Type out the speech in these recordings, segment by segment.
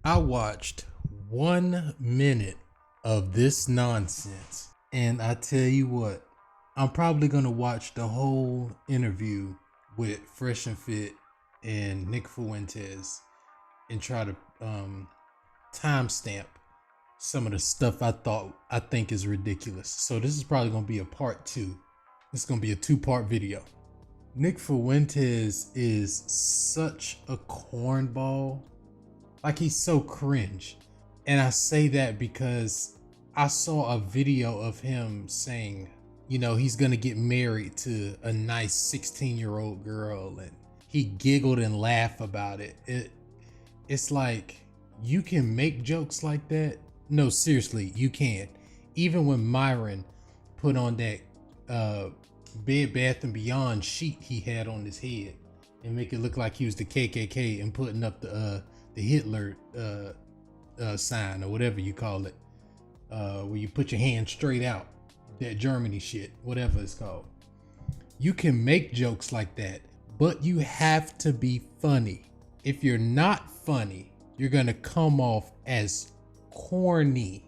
I watched 1 minute of this nonsense, and I tell you what, I'm probably gonna watch the whole interview with Fresh and Fit and Nick Fuentes and try to timestamp some of the stuff I think is ridiculous. So this is probably gonna be a part 2. This is gonna be a 2-part video. Nick Fuentes is such a cornball. Like, he's so cringe. And I say that because I saw a video of him saying, you know, he's gonna get married to a nice 16-year-old girl, and he giggled and laughed about it. It's like, you can make jokes like that? No, seriously, you can. Even when Myron put on that Bed Bath & Beyond sheet he had on his head and make it look like he was the KKK and putting up the Hitler sign or whatever you call it, where you put your hand straight out, that Germany shit, whatever it's called. You can make jokes like that, but you have to be funny. If you're not funny, you're gonna come off as corny.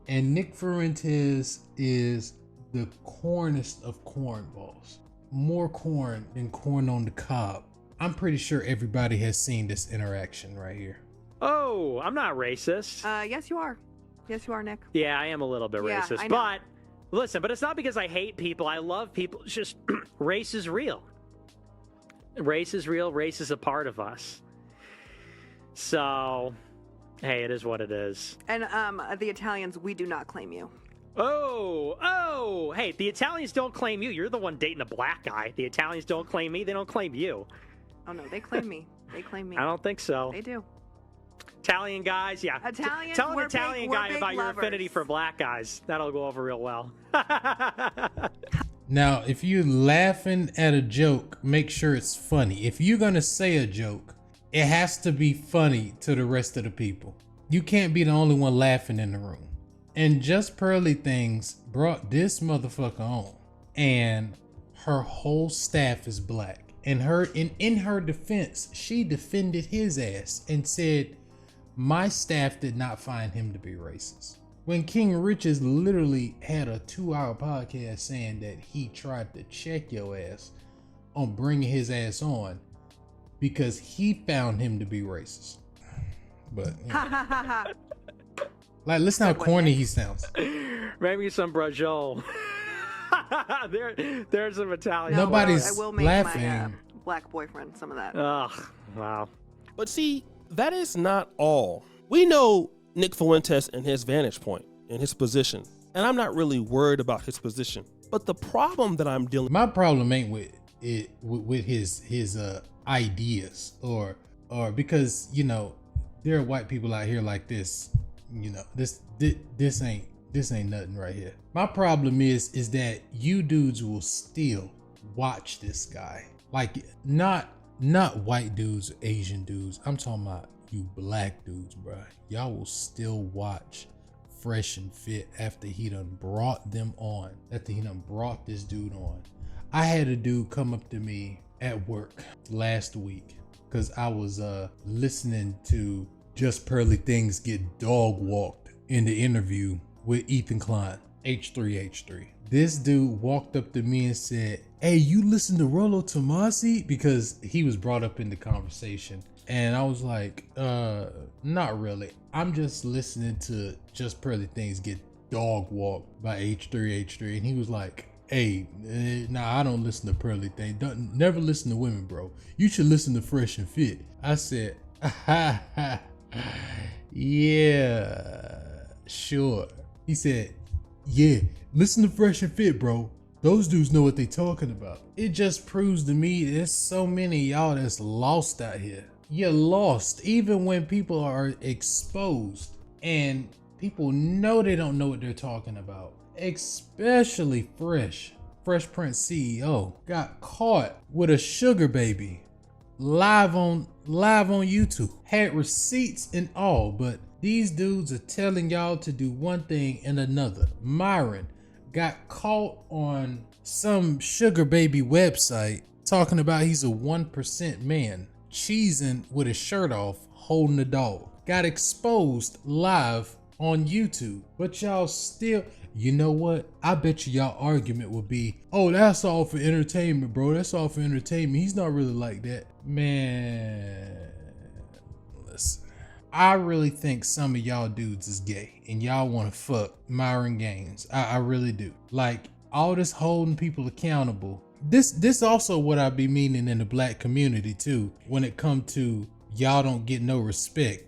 And Nick Fuentes is the cornest of cornballs. More corn than corn on the cob. I'm pretty sure everybody has seen this interaction right here. Oh, I'm not racist. Yes, you are. Yes, you are, Nick. Yeah, I am a little bit racist. I know. But listen, but it's not because I hate people. I love people. It's just race is real. Race is real. Race is a part of us. So, hey, it is what it is. And the Italians, we do not claim you. Oh, hey, the Italians don't claim you. You're the one dating a black guy. The Italians don't claim me. They don't claim you. Oh, no, they claim me. They claim me. I don't think so. They do. Italian guys, yeah. Italians, Tell an Italian guy about your lovers. affinity for black guys. That'll go over real well. Now, if you're laughing at a joke, make sure it's funny. If you're gonna say a joke, it has to be funny to the rest of the people. You can't be the only one laughing in the room. And Just Pearly Things brought this motherfucker on, and her whole staff is black. And in her defense, she defended his ass and said, my staff did not find him to be racist. When King Richards literally had a 2-hour podcast saying that he tried to check your ass on bringing his ass on because he found him to be racist. But, you know. Like, listen how corny he sounds. Maybe some brajol. There's some Italian. Nobody's I will make laughing. my black boyfriend some of that. Ugh, wow. But see, that is not all. We know Nick Fuentes and his vantage point and his position, and I'm not really worried about his position. But the problem that I'm dealing My problem ain't with it with his ideas or because, you know, there are white people out here like this. You know, this ain't nothing right here. My problem is that you dudes will still watch this guy. Like, not white dudes, Asian dudes. I'm talking about you black dudes, bro. Y'all will still watch Fresh and Fit after he done brought them on. After he done brought this dude on. I had a dude come up to me at work last week because I was listening to Just Pearly Things get dog walked in the interview with Ethan Klein, H3H3. This dude walked up to me and said, hey, you listen to Rollo Tomasi? Because he was brought up in the conversation. And I was like, not really. I'm just listening to Just Pearly Things get dog walked by H3H3. And he was like, hey, nah, I don't listen to Pearly Things. Never listen to women, bro. You should listen to Fresh and Fit. I said, yeah, sure. He said, yeah, listen to Fresh and Fit, bro. Those dudes know what they talking about. It just proves to me there's so many of y'all that's lost out here. You're lost even when people are exposed and people know they don't know what they're talking about. Especially Fresh Prince CEO got caught with a sugar baby live on YouTube. Had receipts and all, but these dudes are telling y'all to do one thing and another. Myron got caught on some sugar baby website talking about he's a 1% man, cheesing with his shirt off, holding a dog. got exposed live on YouTube. But y'all still, you know what? I bet you y'all argument would be, oh, that's all for entertainment, bro. That's all for entertainment. He's not really like that. Man, listen. I really think some of y'all dudes is gay and y'all want to fuck Myron Gaines. I really do. Like, all this holding people accountable. This also what I be meaning in the black community too. When it come to y'all don't get no respect.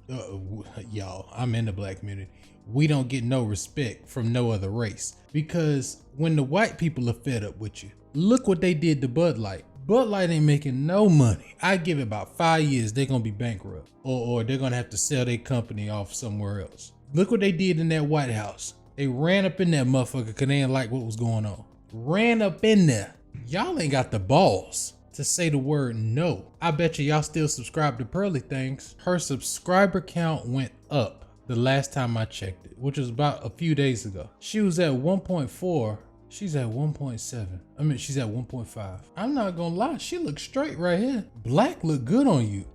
Y'all, I'm in the black community. We don't get no respect from no other race. Because when the white people are fed up with you, look what they did to Bud Light. Bud Light ain't making no money. I give it about 5 years, they're gonna be bankrupt. Or they're gonna have to sell their company off somewhere else. Look what they did in that White House. They ran up in that motherfucker because they didn't like what was going on. Ran up in there. Y'all ain't got the balls to say the word no. I bet you y'all still subscribe to Pearly Things. Her subscriber count went up the last time I checked it, which was about a few days ago. She was at 1.4. She's at 1.7. I mean, she's at 1.5. I'm not gonna lie, she looks straight right here. Black look good on you,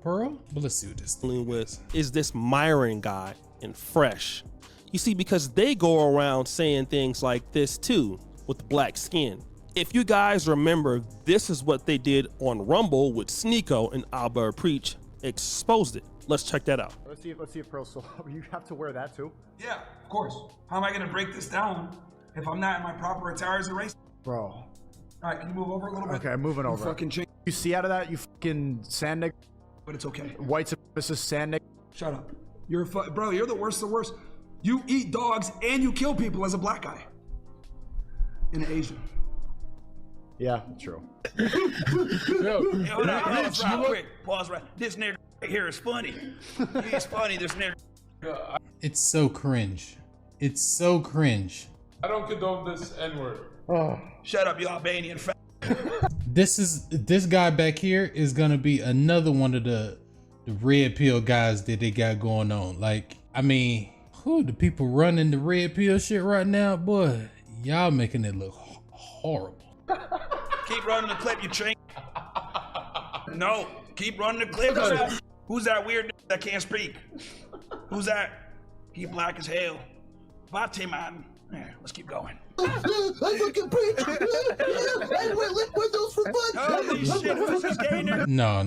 Pearl. But let's see what this Dealing with is this Myron guy in Fresh. You see, because they go around saying things like this too with black skin. If you guys remember, this is what they did on Rumble with Sneeko and Albert Preach exposed it. Let's check that out. Let's see if Pearl still. You have to wear that too, Yeah, of course. How am I gonna break this down if I'm not in my proper attire as a race? bro. All right, can you move over a little bit? Okay, moving over. Fucking change, You see out of that, you fucking sand nigga, but it's okay. white supremacist sand nigga. Shut up. You're bro. You're the worst of the worst. You eat dogs and you kill people as a black guy and an Asian. Yeah, true. Hey, hold on, pause right quick. Pause right. This nigga right here is funny. He's funny. This nigga. It's so cringe. It's so cringe. I don't condone this N-word. Shut up, you Albanian fat. This guy back here is gonna be another one of the red pill guys that they got going on. Like, I mean, who the people running the red pill shit right now, boy? Y'all making it look horrible. Keep running the clip, you train. No, keep running the clip. Who's that weird dude that can't speak? Who's that? He black as hell. Bate man. Yeah, let's keep going. Holy shit, who's this gay nigga? No.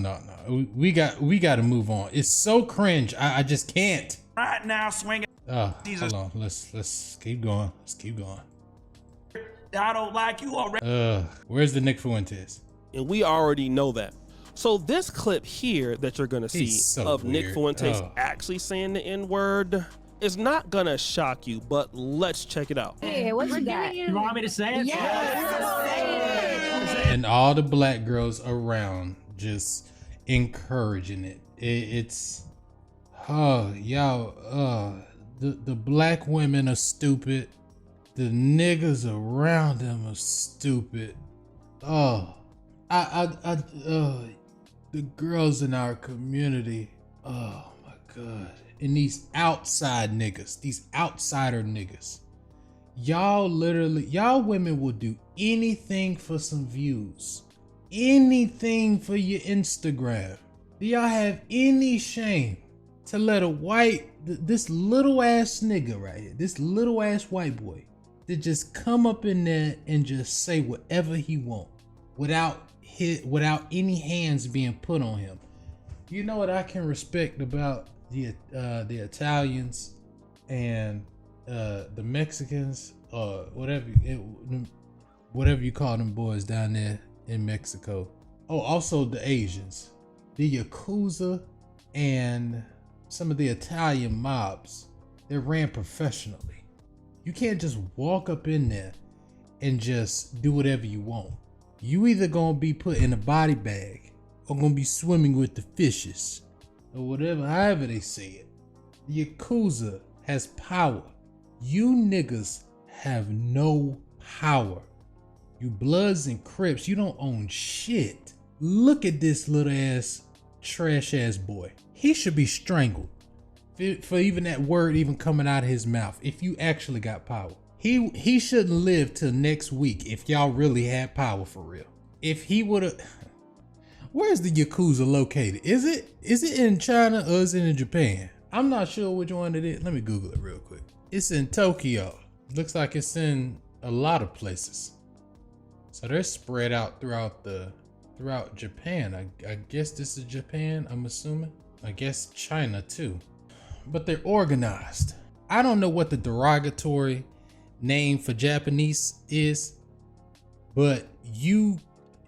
We got to move on. It's so cringe. I just can't. Right now, swinging. Hold on. Let's keep going. Let's keep going. I don't like you already. Where's the Nick Fuentes? And we already know that. So this clip here that you're gonna see He's so of Nick weird. Fuentes Oh. actually saying the N-word is not gonna shock you, but let's check it out. Hey, what you got? You want me to say it? And all the black girls around just encouraging it. It's y'all, the black women are stupid. The niggas around them are stupid. The girls in our community. Oh my God. And these outside niggas, these outsider niggas. Y'all women will do anything for some views. Anything for your Instagram. Do y'all have any shame to let this little ass nigga right here, this little ass white boy, to just come up in there and just say whatever he want without any hands being put on him? You know what I can respect about the Italians and the Mexicans, or whatever you call them boys down there in Mexico. Oh, also the Asians, the Yakuza, and some of the Italian mobs. They ran professionally. You can't just walk up in there and just do whatever you want. You either gonna be put in a body bag or gonna be swimming with the fishes, or whatever, however they say it. The Yakuza has power. You niggas have no power. You Bloods and Crips, you don't own shit. Look at this little ass, trash ass boy. He should be strangled for even that word even coming out of his mouth. If you actually got power, he shouldn't live till next week if y'all really had power for real. If he would have, Where's the Yakuza located? Is it in China or is it in Japan? I'm not sure which one it is. Let me Google it real quick. It's in Tokyo. Looks like it's in a lot of places. So they're spread out throughout Japan. I guess this is Japan, I'm assuming. I guess China too. But they're organized. I don't know what the derogatory name for Japanese is, but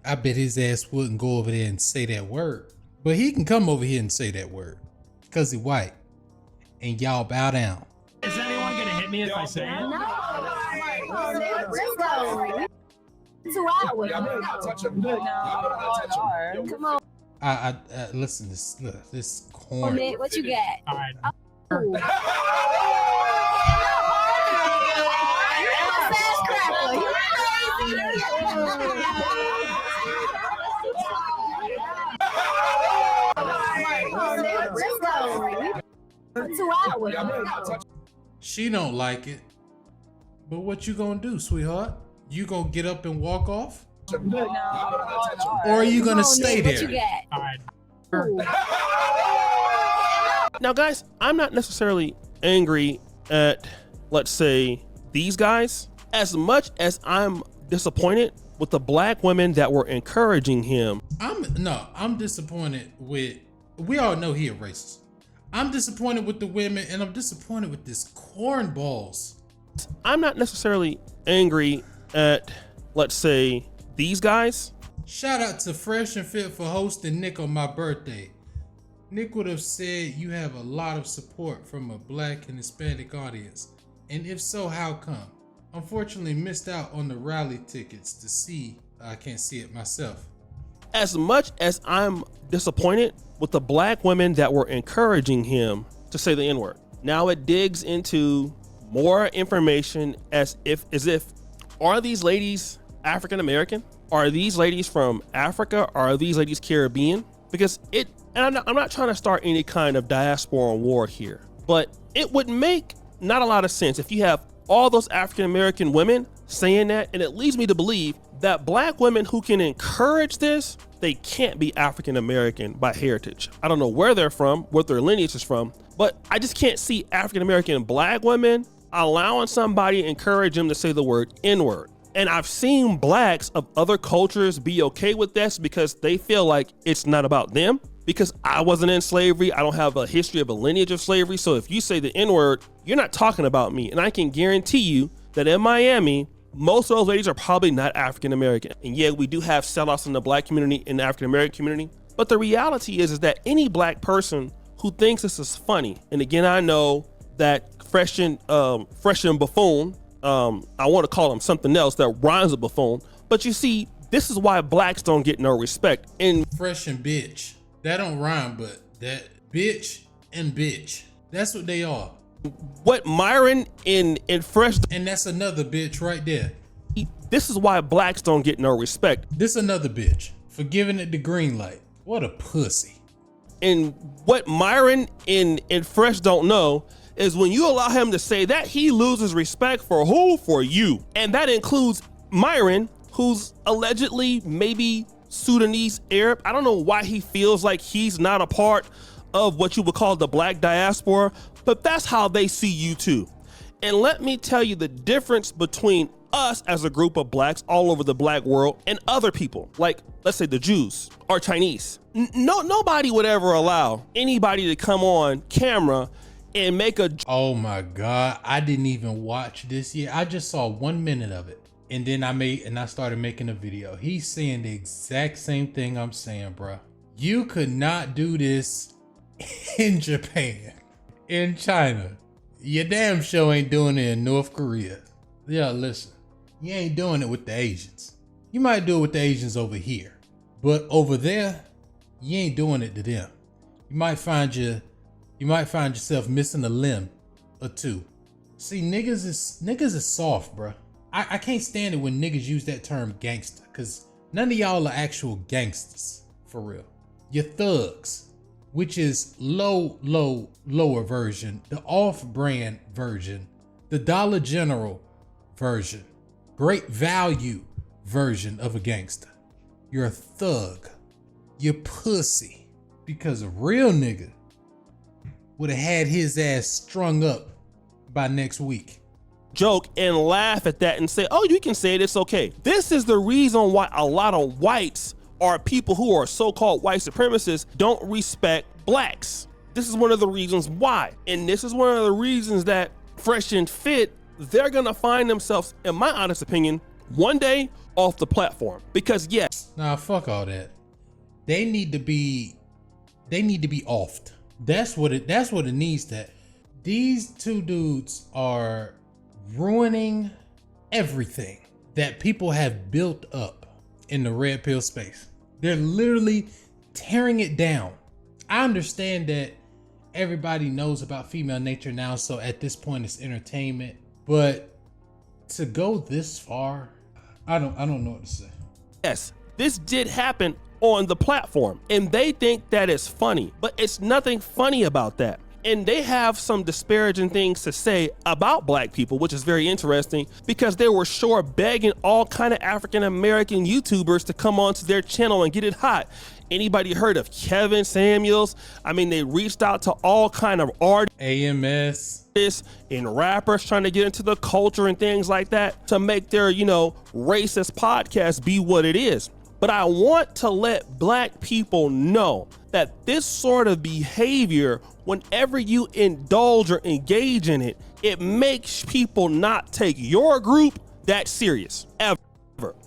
I bet his ass wouldn't go over there and say that word. But he can come over here and say that word because he's white. And y'all bow down. Is anyone gonna hit me if I say it? No. Two hours. Come on. I listen. This corn. Nick, what you got? All right. Ooh. Fast cracker. You crazy. 2 hours. She don't like it. But what you gonna do, sweetheart? You gonna get up and walk off? Or are you gonna stay there? What you got? All right. Now, guys, I'm not necessarily angry at, let's say, these guys, as much as I'm disappointed with the black women that were encouraging him. I'm disappointed with, we all know he a racist. I'm disappointed with the women and I'm disappointed with this cornballs. I'm not necessarily angry at, let's say, these guys. Shout out to Fresh and Fit for hosting Nick on my birthday. Nick would have said you have a lot of support from a black and Hispanic audience. And if so, how come? Unfortunately missed out on the rally tickets to see. I can't see it myself. As much as I'm disappointed with the black women that were encouraging him to say the N-word, now it digs into more information as if are these ladies African American? Are these ladies from Africa? Are these ladies Caribbean? Because I'm not trying to start any kind of diaspora war here, but it would make not a lot of sense if you have all those African American women saying that, and it leads me to believe that black women who can encourage this, they can't be African American by heritage. I don't know where they're from, what their lineage is from, but I just can't see African American black women allowing somebody to encourage them to say the word N-word. And I've seen blacks of other cultures be okay with this because they feel like it's not about them. Because I wasn't in slavery, I don't have a history of a lineage of slavery. So if you say the N-word, you're not talking about me. And I can guarantee you that in Miami, most of those ladies are probably not African American. And yeah, we do have sellouts in the black community and the African American community. But the reality is that any black person who thinks this is funny, and again, I know that Fresh and Buffoon, I want to call him something else that rhymes with buffoon, but you see, this is why blacks don't get no respect. And Fresh and bitch, that don't rhyme, but that bitch and bitch, that's what they are. What Myron and Fresh, and that's another bitch right there. This is why blacks don't get no respect. This another bitch for giving it the green light. What a pussy. And what Myron and Fresh don't know is when you allow him to say that, he loses respect for who? For you. And that includes Myron, who's allegedly maybe Sudanese Arab. I don't know why he feels like he's not a part of what you would call the black diaspora, but that's how they see you too. And let me tell you the difference between us as a group of blacks all over the black world and other people, like let's say the Jews or Chinese. Nobody would ever allow anybody to come on camera and make a... Oh my God, I didn't even watch this yet. I just saw 1 minute of it. And then I started making a video. He's saying the exact same thing I'm saying, bro. You could not do this in Japan, in China. You damn sure ain't doing it in North Korea. Yeah, listen, you ain't doing it with the Asians. You might do it with the Asians over here, but over there, you ain't doing it to them. You might find yourself missing a limb or two. See, niggas is soft, bro. I can't stand it when niggas use that term gangster, cause none of y'all are actual gangsters, for real. You're thugs, which is lower version, the off-brand version, the Dollar General version, great value version of a gangster. You're a thug. You pussy. Because a real nigga would have had his ass strung up by next week. Joke and laugh at that and say, oh, you can say it, it's okay. This is the reason why a lot of whites or people who are so-called white supremacists don't respect blacks. This is one of the reasons why. And this is one of the reasons that Fresh and Fit, they're gonna find themselves, in my honest opinion, one day off the platform. Because yes. Nah, fuck all that. They need to be offed. That's what it needs to. These two dudes are ruining everything that people have built up in the red pill space. They're literally tearing it down. I understand that everybody knows about female nature now, so at this point it's entertainment. But to go this far, I don't know what to say. Yes, this did happen on the platform, and they think that it's funny, but it's nothing funny about that. And they have some disparaging things to say about black people, which is very interesting because they were sure begging all kind of African-American YouTubers to come onto their channel and get it hot. Anybody heard of Kevin Samuels? I mean, they reached out to all kind of artists, AMS, and rappers trying to get into the culture and things like that to make their, racist podcast be what it is. But I want to let black people know that this sort of behavior, whenever you indulge or engage in it, it makes people not take your group that serious, ever.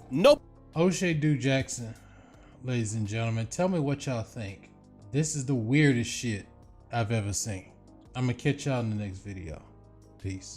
Nope. O'Shea Do Jackson, ladies and gentlemen, tell me what y'all think. This is the weirdest shit I've ever seen. I'm gonna catch y'all in the next video. Peace.